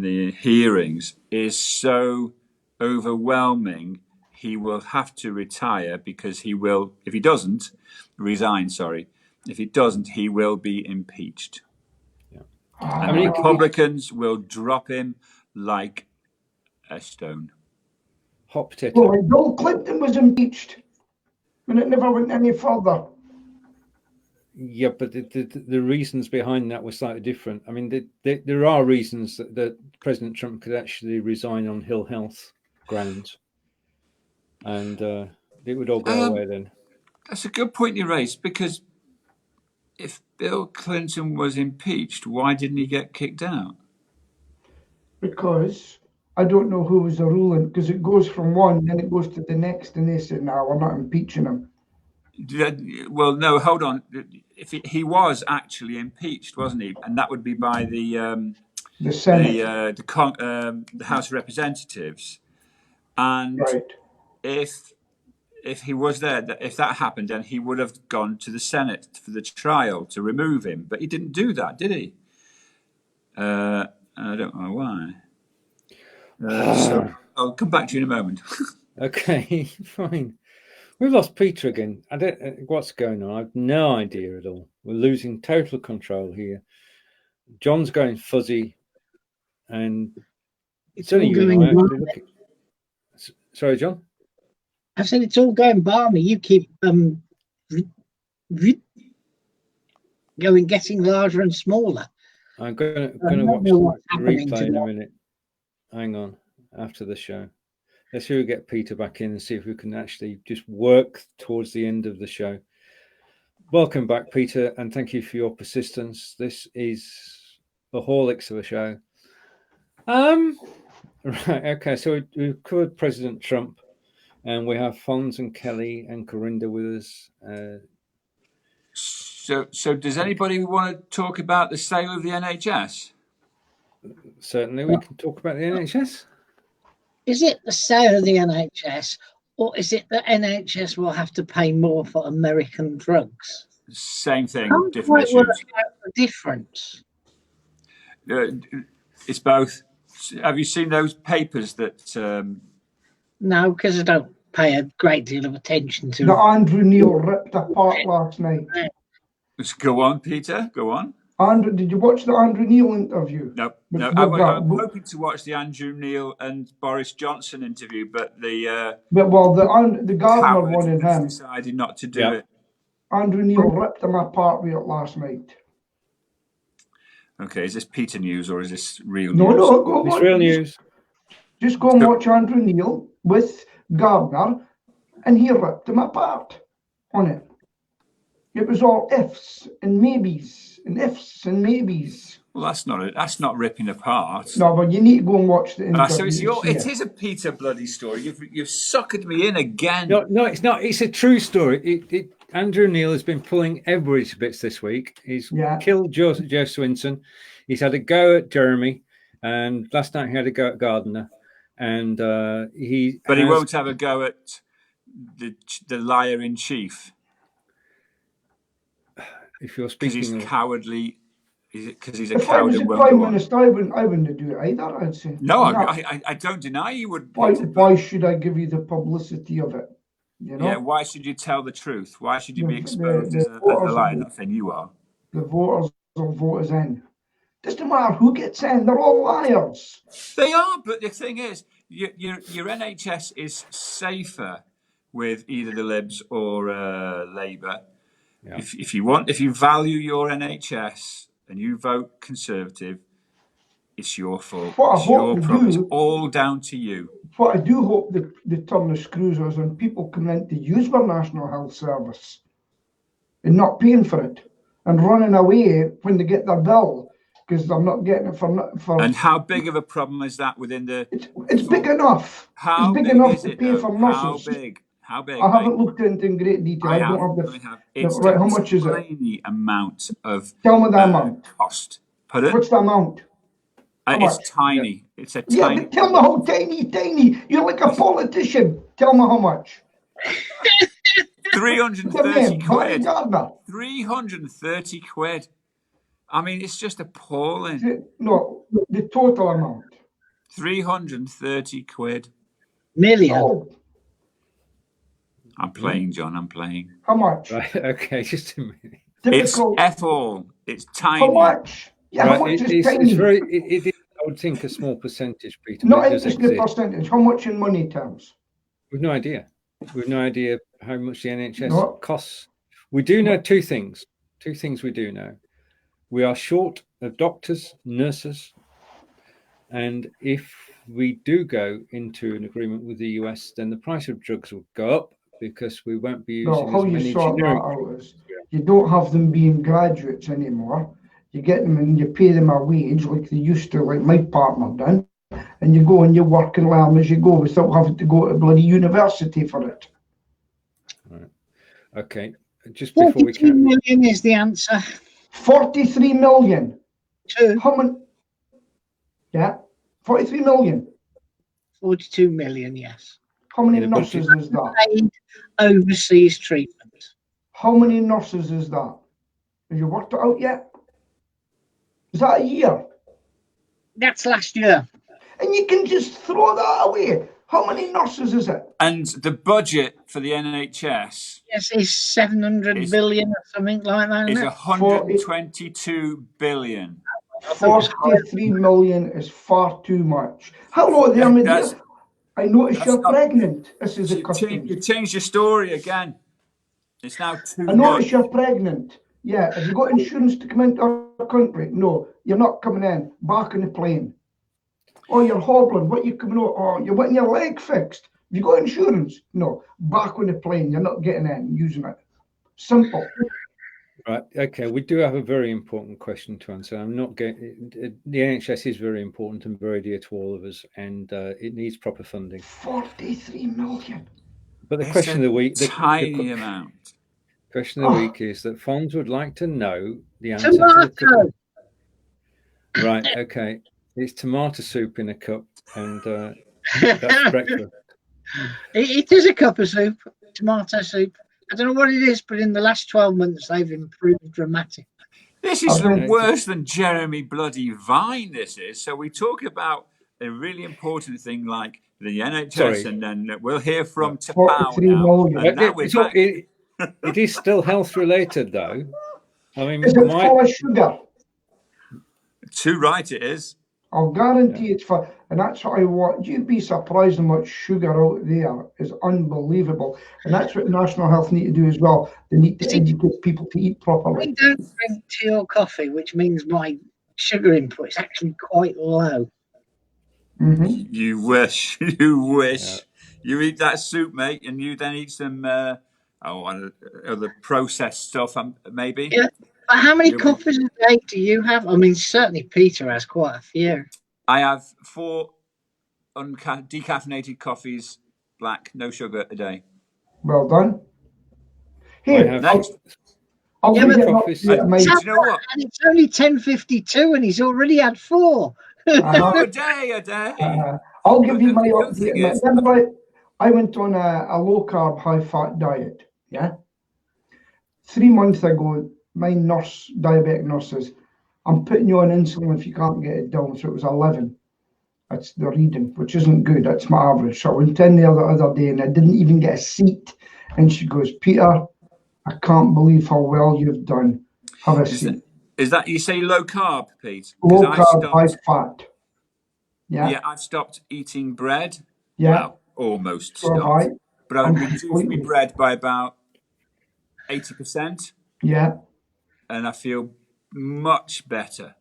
the hearings is so overwhelming. He will have to retire because he will, if he doesn't resign, if he doesn't, he will be impeached. Yeah. And the Republicans will drop him like a stone. Hot potato. Well, Bill Clinton was impeached, and it never went any further. Yeah, but the reasons behind that were slightly different. I mean, there are reasons that President Trump could actually resign on ill health grounds, and it would all go away then. That's a good point you raised, because if Bill Clinton was impeached, why didn't he get kicked out? because I don't know who was the ruling, because it goes from one, then it goes to the next, and they said, "No, we're not impeaching him." Well, no, hold on. If he was actually impeached, wasn't he? And that would be by the Senate, the House of Representatives. And right? if he was there, if that happened, then he would have gone to the Senate for the trial to remove him. But he didn't do that, did he? I don't know why. So I'll come back to you in a moment. Okay, fine. We've lost Peter again. I don't know what's going on. I've no idea at all. We're losing total control here. John's going fuzzy, and It's only all you going and I actually balmy. looking. Sorry, John? I said it's all going balmy. You keep getting larger and smaller. I'm going to watch the replay in a minute. Hang on, after the show. Let's see if we get Peter back in and see if we can actually just work towards the end of the show. Welcome back, Peter, and thank you for your persistence. This is the Horlicks of a show. Right, okay, so we've covered President Trump, and we have Fons and Kelly and Corinda with us. So does anybody want to talk about the sale of the NHS? Certainly, we can talk about the NHS. Is it the sale of the NHS, or is it that NHS will have to pay more for American drugs? Same thing, How different issues. work out the difference? It's both. Have you seen those papers that? No, because I don't pay a great deal of attention to The Andrew Neil ripped apart last night. Let's go on, Peter. Go on. Andrew, did you watch the Andrew Neil interview? No. I'm hoping to watch the Andrew Neil and Boris Johnson interview, but the Gardner one in him decided not to do it. Andrew Neil ripped him apart with it last night. Okay, is this Peter news or is this real news? No, go it's real news. Just go and watch Andrew Neil with Gardner, and he ripped him apart on it. It was all ifs and maybes and ifs and maybes. Well, that's not ripping apart. No, but you need to go and watch the interview. So it is a Peter bloody story. You've suckered me in again. No, it's not. It's a true story. Andrew Neil has been pulling every bits this week. He's killed Joe Swinson. He's had a go at Jeremy, and last night he had a go at Gardner, and he won't have a go at the liar in chief. If you're speaking, because he's cowardly. Because he's a if coward. I was the Prime Minister, I wouldn't do it either, I'd say. No, I don't deny you would. Why should I give you the publicity of it? You know? Yeah, why should you tell the truth? Why should you be exposed as a liar? Not saying you are. The voters will vote us in. Doesn't matter who gets in, they're all liars. They are, but the thing is, your NHS is safer with either the Libs or Labour. Yeah. If you value your NHS and you vote Conservative, it's your fault. It's your problem. It's all down to you. What I do hope they turn the screws on and people come in to use their National Health Service and not paying for it and running away when they get their bill because they're not getting it for. And how big of a problem is that within the? It's big enough. How it's big big enough is to it, pay though? for nurses. How big? How big? I haven't looked into in great detail. I don't have It's right. How much is it? Tiny amount of. Tell me the amount. Cost. Pardon? What's the amount? It's tiny. Yeah. It's a tiny. Yeah, tell me how tiny. You're like a politician. Tell me how much. 330 quid. 330 quid. I mean, it's just appalling. No, the total amount. 330 quid. Million. Oh. I'm playing, John. I'm playing. How much? Right, okay, just a minute. Typical. It's F-all. It's tiny. How much? Yeah, how much is tiny? It is, I would think, a small percentage, Peter. Not in the percentage. How much in money terms? We've no idea. We've no idea how much the NHS costs. We do know two things. Two things we do know. We are short of doctors, nurses, and if we do go into an agreement with the US, then the price of drugs will go up because we won't be using as many generic. You don't have them being graduates anymore. You get them and you pay them a wage like they used to, like my partner done. and you go and you work and learn as you go without having to go to bloody university for it. Right. Okay. Just before 42 million is the answer. 43 million. How many? Yeah, 43 million. 42 million, yes. How many nurses is that? Paid overseas treatment. How many nurses is that? Have you worked it out yet? Is that a year? That's last year. And you can just throw that away. How many nurses is it? And the budget for the NHS, yes, is 700 billion or something like that. Is 122 billion. 43 million is far too much. Hello there, my dear. I notice you're pregnant. This is a custom. You changed your story again. It's now too much. I notice you're pregnant. Yeah, have you got insurance to come into our country? No, you're not coming in. Back on the plane. Oh, you're hobbling. What are you coming out? Oh, you're wanting your leg fixed. Have you got insurance? No, back on the plane. You're not getting in, using it. Simple. Right. Okay. We do have a very important question to answer. I'm not getting. The NHS is very important and very dear to all of us, and it needs proper funding. 43 million. But the question of the week, tiny amount. Question of the week is that Fonz would like to know the answer to the cup. Right. Okay. It's tomato soup in a cup, and that's breakfast. It is a cup of soup, tomato soup. I don't know what it is, but in the last 12 months, they've improved dramatically. This is worse than Jeremy bloody Vine, this is. So we talk about a really important thing like the NHS, and then we'll hear from Tapau now. And now it is still health related, though. I mean, is it full of sugar? Too right it is. I'll guarantee it's for, and that's what I want. You'd be surprised how much sugar out there is unbelievable. And that's what National Health need to do as well. They need to educate people to eat properly. I don't drink tea or coffee, which means my sugar input is actually quite low. Mm-hmm. You wish. You wish. Yeah. You eat that soup, mate, and you then eat some other processed stuff, maybe. Yeah. But how many coffees a day do you have? I mean, certainly Peter has quite a few. I have 4 decaffeinated coffees, black, no sugar a day. Well done. Here, next. I'll give you coffees. Do you know what? And it's only 10:52, and he's already had 4. A day. I'll give you my update. Remember, I went on a low-carb, high-fat diet. Yeah. 3 months ago, my diabetic nurse says, I'm putting you on insulin if you can't get it down. So it was 11. That's the reading, which isn't good. That's my average. So I went in there the other day and I didn't even get a seat. And she goes, Peter, I can't believe how well you've done. Have a seat. Is that, you say low carb, Pete? Low carb, high fat. Yeah. Yeah, I've stopped eating bread. Yeah. Well, almost stopped. But I've reduced my bread by about 80%. Yeah. And I feel much better.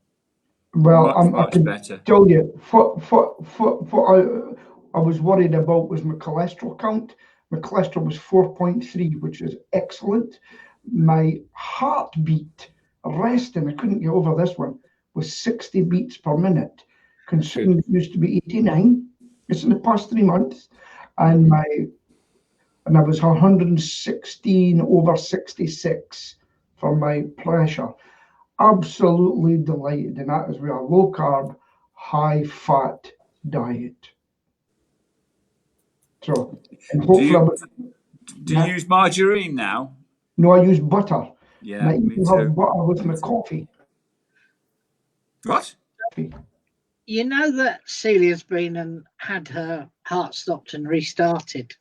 Well, I can better. Tell you, what I was worried about was my cholesterol count. My cholesterol was 4.3, which is excellent. My heartbeat, resting, I couldn't get over this one, was 60 beats per minute. Considering it used to be 89. It's in the past 3 months. And I was 116/66 for my pressure. Absolutely delighted, and that is with a low carb, high fat diet. So, and hopefully, do you use margarine now? No, I use butter. Yeah, me too. Have butter with my coffee. What? You know that Celia's been and had her heart stopped and restarted.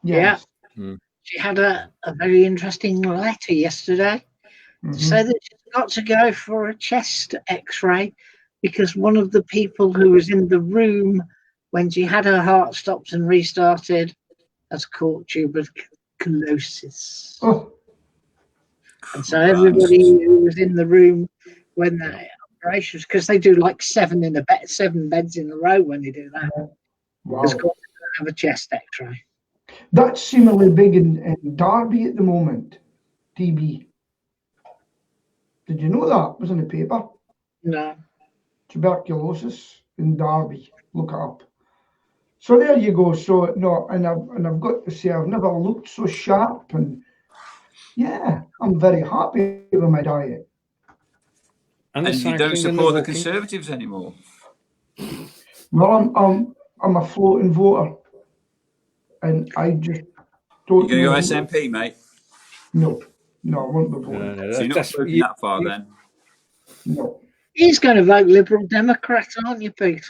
Yes. Yeah. Mm. She had a very interesting letter yesterday. To say that she's got to go for a chest x-ray because one of the people who was in the room when she had her heart stopped and restarted has caught tuberculosis. Oh. And so everybody who was in the room when the operation, because they do like 7 beds in a row when they do that, has got to have a chest x-ray. That's seemingly big in Derby at the moment, TB. Did you know that? It was in the paper. No. Tuberculosis in Derby. Look it up. So there you go. So no, and I've got to say, I've never looked so sharp, and yeah, I'm very happy with my diet. And the And you don't cycling and the support the walking. Conservatives anymore. Well, I'm a floating voter, and I just don't. You're going to go know. SNP, mate. No, I won't be voting. No, So you're not voting that far then. No. He's going to vote Liberal Democrat, aren't you, Pete?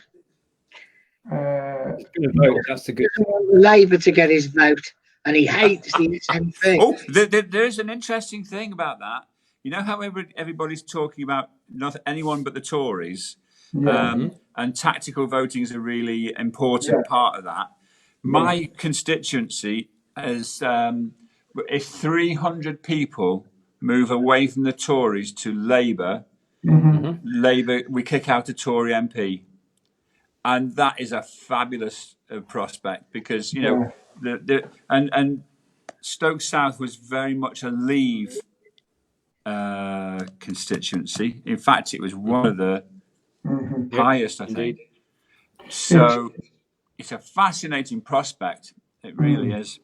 Going to vote. That's the good. He doesn't want Labour to get his vote, and he hates the SNP. Oh, there's an interesting thing about that. You know how everybody's talking about not anyone but the Tories, and tactical voting is a really important part of that. My constituency is if 300 people move away from the Tories to Labour, Labour, we kick out a Tory MP. And that is a fabulous prospect because, you know, and Stoke South was very much a Leave constituency. In fact, it was one of the highest, I think. So it's a fascinating prospect. It really is.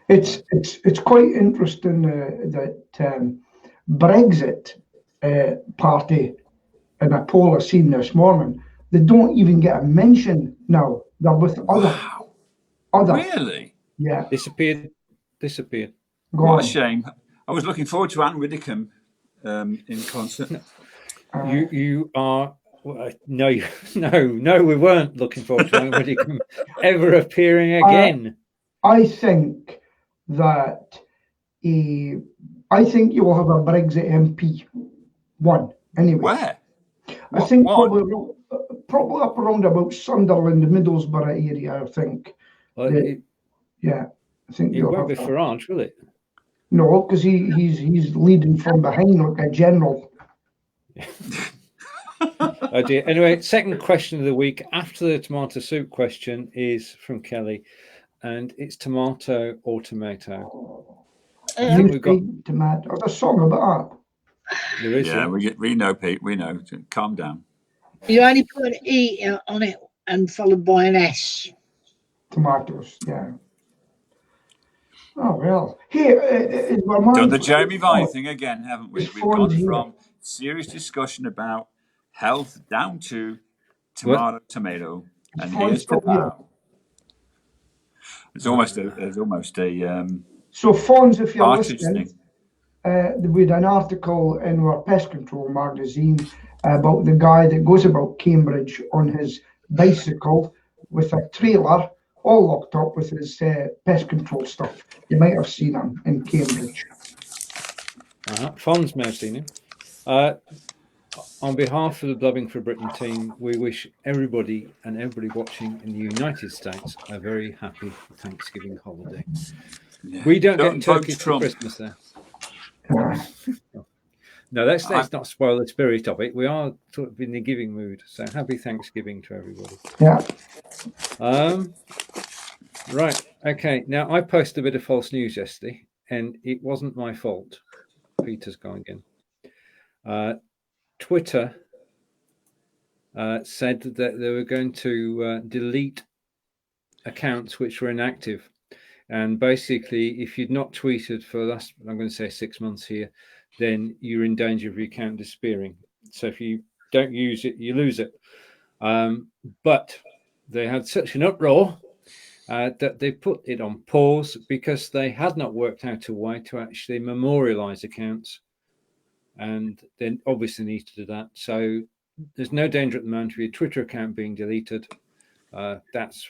It's quite interesting that Brexit party in a poll I seen this morning, they don't even get a mention now. They're with other. Really? Yeah. Disappeared. What a shame. I was looking forward to Anne Widdecombe in concert. You are. No, we weren't looking forward to Anne Widdecombe ever appearing again. I think that I think you will have a Brexit MP. One, anyway. Where? I think probably up around about Sunderland, Middlesbrough area, I think. Well, I think it won't be Farage, will it? No, because he's leading from behind like a general. Oh dear. Anyway, second question of the week after the tomato soup question is from Kelly, and it's tomato or tomato. I think we've got tomato. There's a song about that. There is. Yeah, we know, Pete. We know. Calm down. You only put an E on it and followed by an S. Tomatoes, yeah. Oh well. Here, done the Jeremy Vine thing again, haven't we? We've gone from serious discussion about health down to tomato, and here's Papa. There's almost a. So, Fons, if you're listening, we had an article in our pest control magazine about the guy that goes about Cambridge on his bicycle with a trailer all locked up with his pest control stuff. You might have seen him in Cambridge. Fons may have seen him. On behalf of the Blabbing for Britain team, we wish everybody watching in the United States a very happy Thanksgiving holiday. Yeah. We don't get turkey for Christmas there. No, let's not spoil the spirit of it. We are sort of in the giving mood, so happy Thanksgiving to everybody. Yeah. Right. Okay. Now I posted a bit of false news yesterday, and it wasn't my fault. Peter's gone again. Twitter said that they were going to delete accounts which were inactive. And basically, if you'd not tweeted for the last, I'm going to say 6 months here, then you're in danger of your account disappearing. So if you don't use it, you lose it. But they had such an uproar that they put it on pause because they had not worked out a way to actually memorialize accounts. And then obviously need to do that. So there's no danger at the moment of your Twitter account being deleted. That's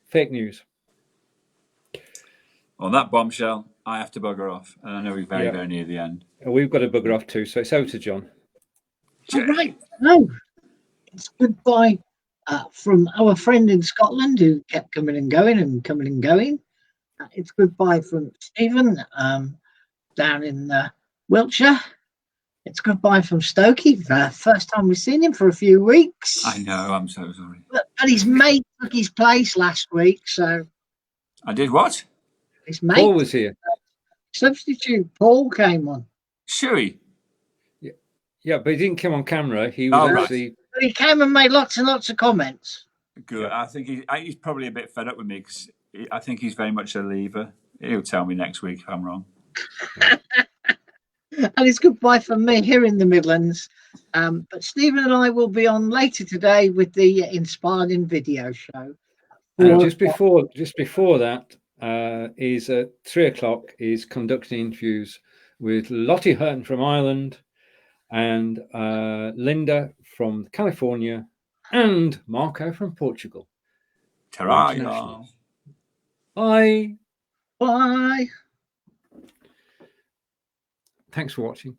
fake news. On that bombshell, I have to bugger off. And I know we're very, very near the end. We've got to bugger off too. So it's over to John. All right. No, it's goodbye from our friend in Scotland who kept coming and going and coming and going. It's goodbye from Stephen down in Wiltshire. It's goodbye from Stokey. First time we've seen him for a few weeks. I know. I'm so sorry. But his mate took his place last week, so. I did what? His mate. Paul was here. Substitute Paul came on. Shuey. Yeah, but he didn't come on camera. He was actually. But he came and made lots and lots of comments. Good. Yeah. I think he's probably a bit fed up with me because I think he's very much a leaver. He'll tell me next week if I'm wrong. And it's goodbye from me here in the Midlands. But Stephen and I will be on later today with the Inspiring video show. And just before that is at 3:00 is conducting interviews with Lottie Hurton from Ireland and Linda from California and Marco from Portugal. Ta-ra. Bye. Bye. Thanks for watching.